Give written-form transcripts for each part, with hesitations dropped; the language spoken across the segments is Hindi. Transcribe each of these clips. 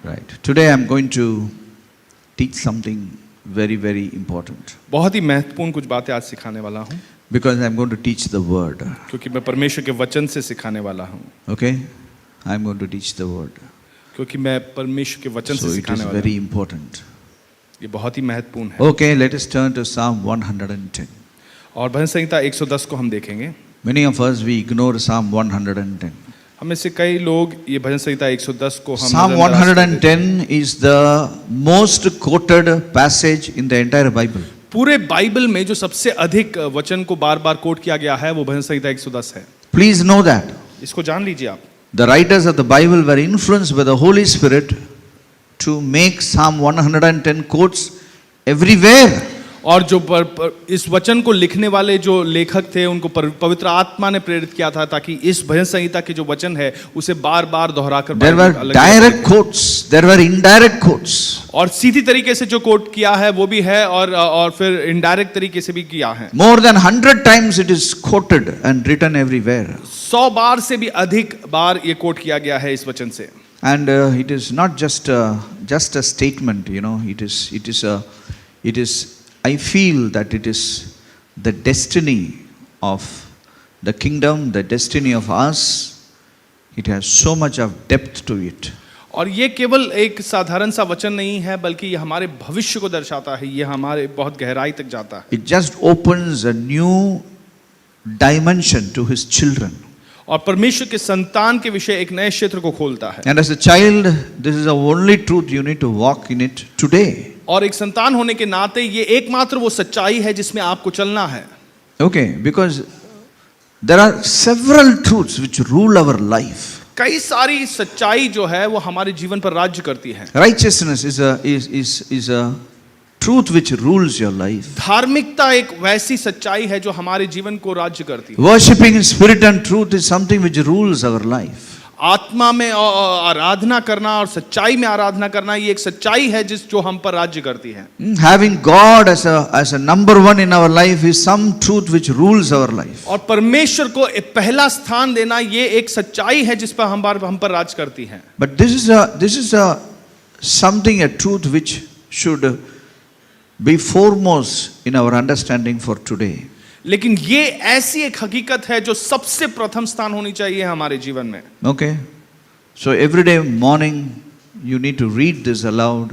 Right. Today I am going to teach something very, very important. बहुत ही महत्वपूर्ण कुछ बातें आज सिखाने वाला हूँ, Because I am going to teach the word. क्योंकि मैं परमेश्वर के वचन से सिखाने वाला हूँ, Okay? I am going to teach the word. क्योंकि मैं परमेश्वर के वचन So से it सिखाने is वाला very हूँ। important. ये बहुत ही महत्वपूर्ण है। Okay, let us turn to Psalm 110. और भजन संहिता 110 को हम देखेंगे। Many of us, we ignore Psalm 110. हम में से कई लोग ये भजन संहिता 110 को हम Psalm नजरअंदाज कर देते हैं। 110 is the most quoted passage in the entire Bible. पूरे बाइबल में जो सबसे अधिक वचन को बार बार कोट किया गया है वो भजन संहिता 110 है। Please know that. इसको जान लीजिए आप। The writers of the Bible were influenced by the Holy Spirit to make Psalm 110 quotes everywhere. और जो इस वचन को लिखने वाले जो लेखक थे उनको पवित्र आत्मा ने प्रेरित किया था ताकि इस भजन संहिता के जो वचन है उसे बार बार दोहराकर There were direct quotes, there were indirect quotes. और सीधी तरीके से जो कोट किया है वो भी है और फिर इनडायरेक्ट तरीके से भी किया है। More than 100 times it is quoted and written everywhere. 100 बार से भी अधिक बार ये कोट किया गया है इस वचन से। And it is not just a statement, you know, it is I feel that it is the destiny of the kingdom, the destiny of us. It has so much of depth to it. और ये केवल एक साधारण सा वचन नहीं है बल्कि ये हमारे भविष्य को दर्शाता है, ये हमारे बहुत गहराई तक जाता है। It just opens a new dimension to his children. और परमेश्वर के संतान के विषय एक नए क्षेत्र को खोलता है। And as a child, this is the only truth you need to walk in it today. और एक संतान होने के नाते ये एकमात्र वो सच्चाई है जिसमें आपको चलना है। Okay, because there are several truths which rule our life. कई सारी सच्चाई जो है वो हमारे जीवन पर राज्य करती है। Righteousness is a truth which rules your life. धार्मिकता एक वैसी सच्चाई है जो हमारे जीवन को राज्य करती है। Worshipping in spirit and truth is something which rules our life. आत्मा में आराधना करना और सच्चाई में आराधना करना ये एक सच्चाई है जो हम पर राज्य करती है। Having God as a number one in our life is some truth which rules our life. और परमेश्वर को एक पहला स्थान देना ये एक सच्चाई है जिस पर हम पर राज्य करती है। But this is something, a truth which should be foremost in our understanding for today. लेकिन ये ऐसी एक हकीकत है जो सबसे प्रथम स्थान होनी चाहिए हमारे जीवन में। Okay, so every day morning you need to read this aloud.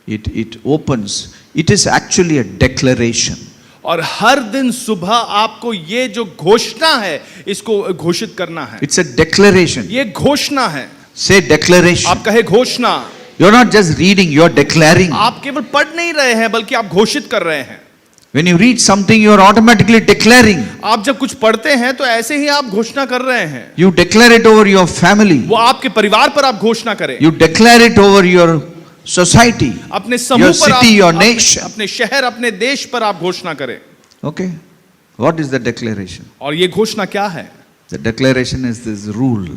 It opens. It is actually a declaration. और हर दिन सुबह आपको ये जो घोषणा है इसको घोषित करना है। It's a declaration. ये घोषणा है। Say declaration. आप कहे घोषणा। You're not just reading, you're declaring. आप केवल पढ़ नहीं रहे हैं बल्कि आप घोषित कर रहे हैं। When you read something, you are automatically declaring. आप जब कुछ पढ़ते हैं तो ऐसे ही आप घोषणा कर रहे हैं। You declare it over your family. वो आपके परिवार पर आप घोषणा करें। You declare it over your society, अपने समूह your पर city, your आप nation. अपने शहर अपने देश पर आप घोषणा करें। Okay, what is the declaration? और ये घोषणा क्या है? The declaration is this rule.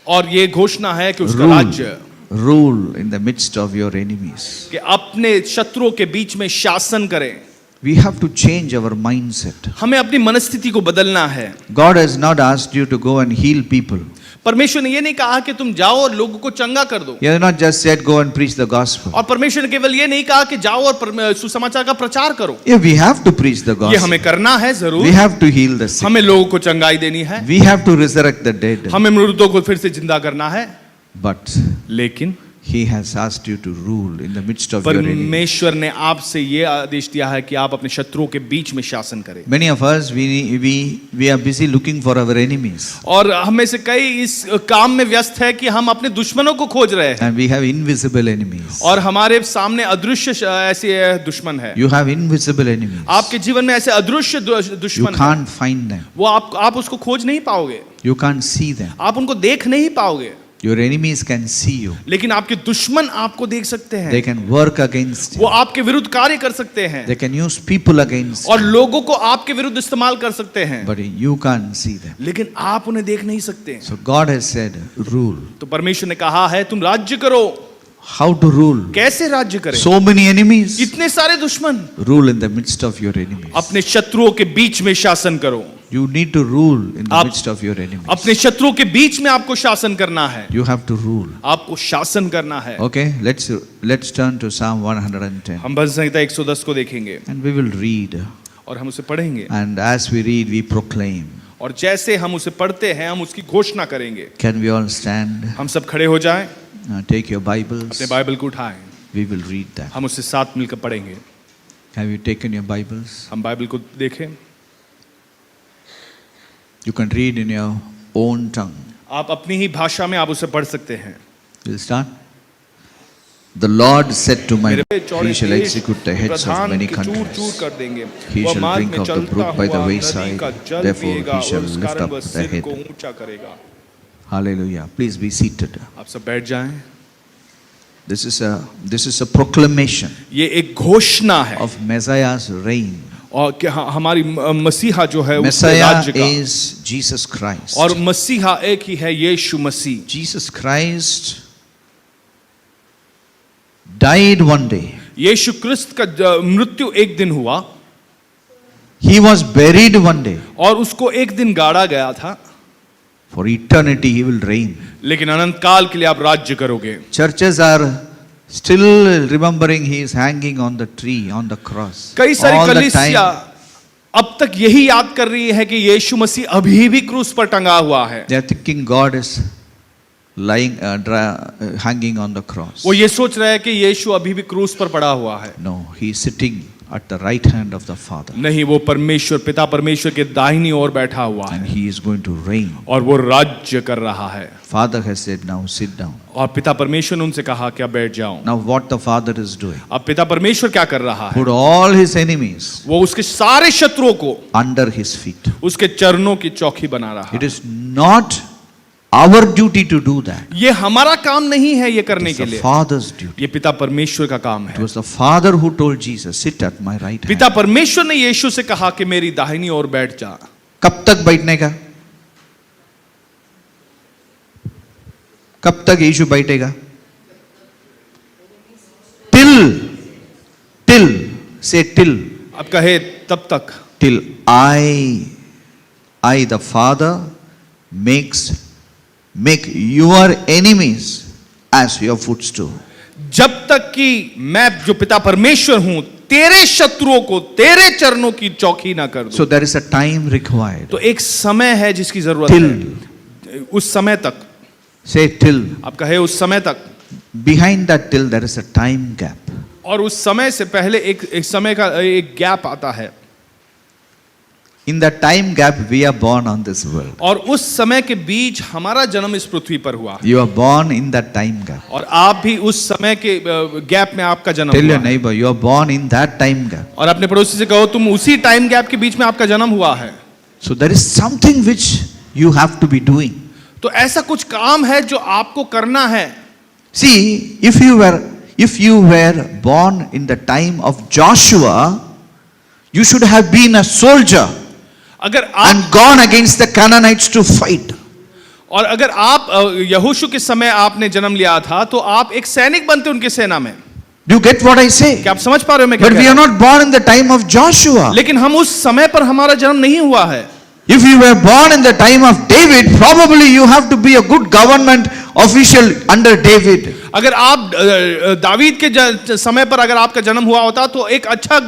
और ये घोषणा है कि उसका Rule. राज्य Rule in the midst of your enemies. कि अपने शत्रुओं के बीच में शासन करें। We have to change our mindset. हमें अपनी मनस्थिति को बदलना है। God has not asked you to go and heal people. परमेश्वर ने ये नहीं कहा कि तुम जाओ और लोगों को चंगा कर दो। He has not just said go and preach the gospel. और परमेश्वर ने केवल ये नहीं कहा कि जाओ और सुसमाचार का प्रचार करो। Yeah, we have to preach the ये gospel. हमें करना है जरूर। We have to heal the sick. हमें लोगों को चंगाई देनी है। We have to resurrect the dead. हमें मृतों को फिर से जिंदा करना है। But लेकिन He has asked you to rule in the midst of your enemies. परमेश्वर ने आपसे ये आदेश दिया है कि आप अपने शत्रुओं के बीच में शासन करें। Many of us we are busy looking for our enemies. और हम में से कई इस काम में व्यस्त है कि हम अपने दुश्मनों को खोज रहे हैं। And we have invisible enemies. और हमारे सामने अदृश्य ऐसे दुश्मन है। You have invisible enemies. आपके जीवन में ऐसे अदृश्य दुश्मन You can't find them. वो आप उसको खोज नहीं पाओगे। You can't see them. आप उनको देख नहीं पाओगे। Your enemies can see you. लेकिन आपके दुश्मन आपको देख सकते हैं। They can work against you. वो आपके विरुद्ध कार्य कर सकते हैं। They can use people against और you. लोगों को आपके विरुद्ध इस्तेमाल कर सकते हैं। But you can't see them. लेकिन आप उन्हें देख नहीं सकते। So God has said, rule. तो परमेश्वर ने कहा है तुम राज्य करो। How to rule? कैसे राज्य करें? So many enemies. इतने सारे दुश्मन। Rule in the midst of your enemies. अपने शत्रुओं के बीच में शासन करो। You need to rule in the आप- midst of your enemies. अपने शत्रुओं के बीच में आपको शासन करना है, You have to rule. आपको शासन करना है। Okay, let's turn to Psalm 110 हम भजन संहिता 110 को देखेंगे and we will read. और हम उसे पढ़ेंगे, And as we read, we proclaim. और जैसे हम उसे पढ़ते हैं हम उसकी घोषणा करेंगे। Can we all stand? हम सब खड़े हो जाएं, Take your Bibles. अपने बाइबल को उठाएं, We will read that. हम उससे साथ मिलकर पढ़ेंगे। Have you taken your Bibles? हम बाइबल को देखें, You can read in your own tongue. आप अपनी ही भाषा में आप उसे पढ़ सकते हैं। We'll start. The Lord said to my मेरे चौड़े He shall देश execute the heads of Pradhan many की चूर countries. चूर कर देंगे। He वह shall मार्ग drink में of the चलता brook by the हुआ wayside. नदी का जल Therefore he पिएगा shall और उस lift कारण up वह the सिर head. को ऊंचा करेगा। Hallelujah. Please be seated. आप सब बैठ जाएं। This is a proclamation ये एक घोषणा है of Messiah's reign. और कि हमारी मसीहा जो है उसके Messiah राज्य का, is Jesus Christ. और मसीहा एक ही है, यीशु मसीह। Jesus Christ died one day. यीशु क्रिस्त का मृत्यु एक दिन हुआ He was buried one day. और उसको एक दिन गाड़ा गया था, For eternity he will reign. लेकिन अनंत काल के लिए आप राज्य करोगे। Churches are still remembering he is hanging on the tree, on the cross. कई सारी All the कलीसिया time अब तक यही याद कर रही है कि यीशु मसीह अभी भी क्रूस पर टंगा हुआ है। they are thinking God is lying, hanging on the cross. वो ये सोच रहे हैं कि यीशु अभी भी क्रूस पर पड़ा हुआ है। No, he is sitting at the right hand of the Father. नहीं, वो परमेश्वर पिता परमेश्वर के दाहिनी ओर बैठा हुआ And है he is going to reign. और वो राज्य कर रहा है। Father has said, now sit down. और पिता परमेश्वर ने उनसे कहा कि अब बैठ जाओ। Now what the Father is doing? अब पिता परमेश्वर क्या कर रहा है? Put all his enemies वो उसके सारे शत्रुओं को under his feet. उसके चरणों की चौकी बना रहा It है। is not our duty to do that. ये हमारा काम नहीं है ये करने It's के the लिए, Father's duty. ये पिता परमेश्वर का काम It है। was the Father who told Jesus, sit at my right hand. पिता परमेश्वर ने यीशु से कहा कि मेरी दाहिनी ओर बैठ जा। कब तक बैठने का? कब तक यीशु बैठेगा? Till say till अब कहे तब तक, till I the Father make your enemies as your footstool. जब तक कि मैं जो पिता परमेश्वर हूं तेरे शत्रुओं को तेरे चरणों की चौकी ना कर दूं। So there is a time required. तो एक समय है जिसकी जरूरत Till है, उस समय तक। say till. आप कहे उस समय तक, Behind that till there is a time gap. और उस समय से पहले एक समय का एक गैप आता है। In that time gap we are born on this world. और उस समय के बीच हमारा जन्म इस पृथ्वी पर हुआ, You are born in that time gap. और आप भी उस समय के गैप में आपका जन्म Tell हुआ your है। neighbor you are born in that time gap. और अपने पड़ोसी से कहो तुम उसी टाइम गैप के बीच में आपका जन्म हुआ है। So there is something which you have to be doing. तो ऐसा कुछ काम है जो आपको करना है। See, if you were born in the time of Joshua, you should have been a soldier अगर आप and gone against the Canaanites to fight. और अगर आप यहोशू के समय आपने जन्म लिया था तो आप एक सैनिक बनते उनके सेना में। Do you get what I say? क्या आप समझ पा रहे हो मैं क्या But कह we रहा are हूं? not born in the time of Joshua. लेकिन हम उस समय पर हमारा जन्म नहीं हुआ है। If you were born in the time of David, probably you have to be a good government official under David. अगर आप दावीद के समय पर अगर आपका जन्म हुआ होता तो एक अच्छा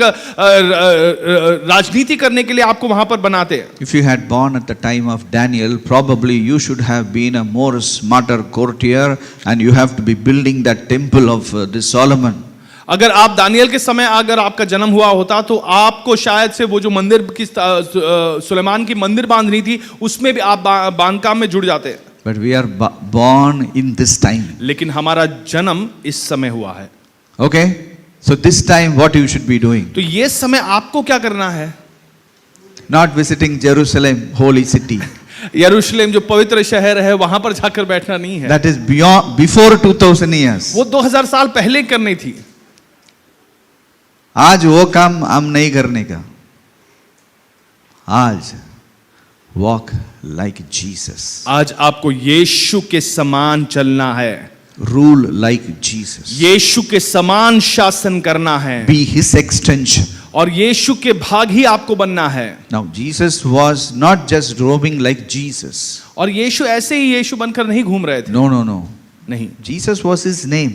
राजनीति करने के लिए आपको वहां पर बनाते। If you had born at the time of Daniel, probably you should have been a more smarter courtier and you have to be building that temple of this Solomon. अगर आप दानियल के समय अगर आपका जन्म हुआ होता तो आपको शायद से वो जो मंदिर की सुलेमान की मंदिर बांधनी थी उसमें भी आप बांधकाम में जुड़ जाते। But we are born in this time. लेकिन हमारा जन्म इस समय हुआ है। Okay? So this time what you should be doing? तो ये समय आपको क्या करना है? Not visiting Jerusalem, holy city. यरूशलेम जो पवित्र शहर है वहां पर जाकर बैठना नहीं है। That is before 2000 years. वो 2000 साल पहले करनी थी। आज वो काम हम नहीं करने का। आज walk like Jesus. आज आपको यीशु के समान चलना है। Rule like Jesus. यीशु के समान शासन करना है। Be his extension. और यीशु के भाग ही आपको बनना है। Now, Jesus was not just roaming like Jesus. और यीशु ऐसे ही यीशु बनकर नहीं घूम रहे थे, No, no, no. नहीं, Jesus was his name.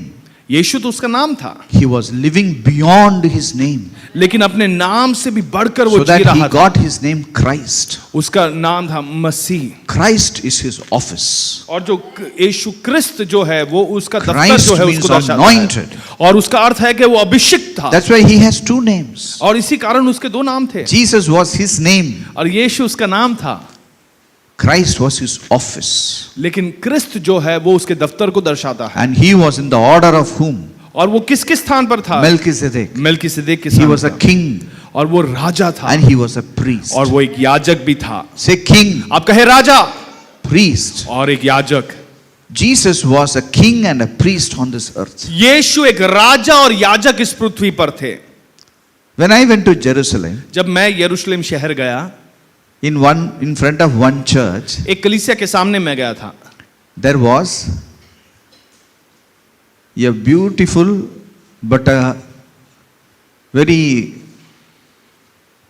यीशु तो उसका नाम था, He was living beyond his name. लेकिन अपने नाम से भी बढ़कर वो So जी that रहा he था। got his name Christ. उसका नाम था मसीह। Christ is his office. और जो यीशु क्रिस्त जो है वो उसका दफ्तर Christ जो है means उसको दर्शाता anointed. है। और उसका अर्थ है कि वो अभिषिक्त था, That's why he has two names. और इसी कारण उसके दो नाम थे। Jesus was his name. और यीशु उसका नाम था, Christ was his office. लेकिन क्रिस्त जो है वो उसके दफ्तर को दर्शाता है। And he was in the order of whom? और वो किसके स्थान पर था? Melchizedek. मेल्कीसेदेक के He स्थान was a पर। king और वो राजा था, and he was a priest. और वो एक याजक भी था। Say king, आप कहे राजा priest. और एक याजक। Jesus was a king and a priest on this earth. यीशु एक राजा और याजक इस पृथ्वी पर थे। When I went to Jerusalem, जब मैं यरूशलेम शहर गया, in front of one church, एक कलीसिया के सामने मैं गया था। there was a beautiful but a very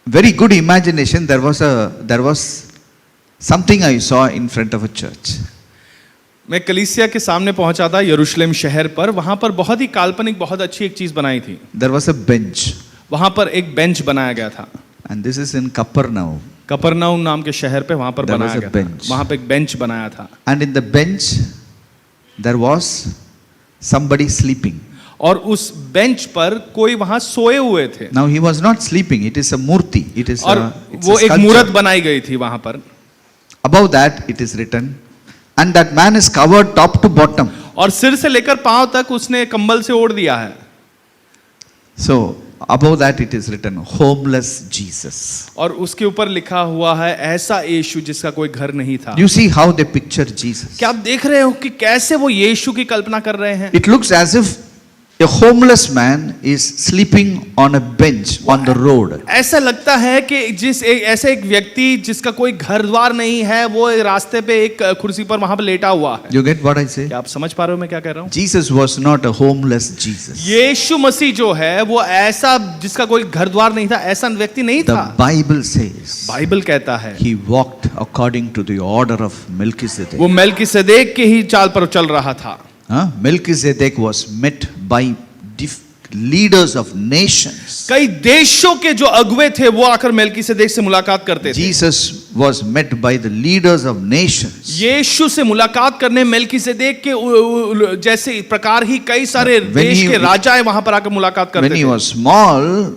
very good imagination. There was something I saw in front of a church. मैं कलीसिया के सामने पहुंचा था यरूशलेम शहर पर, वहां पर बहुत ही काल्पनिक बहुत अच्छी एक चीज बनाई थी। There was a bench, वहां पर एक बेंच बनाया गया था। and this is in Capernaum. कपरनाउम नाम के शहर पे वहां पर There बनाया was a गया था। bench. वहां पे एक बेंच बनाया था, And in the bench, there was somebody sleeping. और उस बेंच पर कोई वहां सोए हुए थे। Now he was not sleeping. It is a murti. It is और it's वो a एक sculpture. मूर्त बनाई गई थी वहां पर, Above that, it is written, and that man is covered top to bottom. और सिर से लेकर पांव तक उसने कंबल से ओढ़ दिया है। So above that, it is written, homeless Jesus. और उसके ऊपर लिखा हुआ है ऐसा यीशु जिसका कोई घर नहीं था। You see how they picture Jesus. क्या आप देख रहे हो कि कैसे वो यीशु की कल्पना कर रहे हैं? It looks as if a homeless man is sleeping on a bench on the road. ऐसा लगता है कि ऐसे एक व्यक्ति जिसका कोई घर द्वार नहीं है, वो रास्ते पे एक कुर्सी पर वहां पर लेटा हुआ है। You get what I say? क्या आप समझ पा रहे हो मैं क्या कह रहा हूँ? Jesus was not a homeless Jesus. यीशु मसीह जो है वो ऐसा जिसका कोई घर द्वार नहीं था, ऐसा व्यक्ति नहीं The था। Bible says बाइबल कहता है he walked according to the order of Melchizedek. वो मेल्कीसेदेक के ही चाल पर चल रहा था। Melchizedek was met by leaders of nations. कई देशों के जो अगुवे थे वो आकर मेल्कीसेदेक से मुलाकात करते थे। Jesus was met by the leaders of nations. यीशु से मुलाकात करने मेल्कीसेदेक के जैसे प्रकार ही कई सारे When देश he- के राजाएं वहां पर आकर मुलाकात When करते he थे। was small,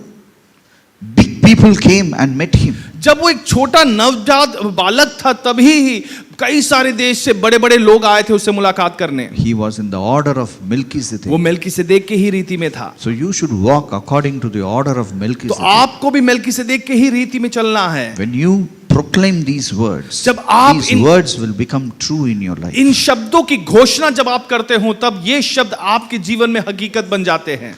big people came and met him. जब वो एक छोटा नवजात बालक था तभी ही कई सारे देश से बड़े बड़े लोग आए थे उससे मुलाकात करने। He was in the order of वो Melchizedek. मेल्कीसेदेक के ही रीति में था। So you should walk according to the order of तो Melchizedek. आपको भी मेल्कीसेदेक के ही रीति में चलना है। When you proclaim these words, जब आप these in- words will become true in your life. इन शब्दों की घोषणा जब आप करते हो तब ये शब्द आपके जीवन में हकीकत बन जाते हैं।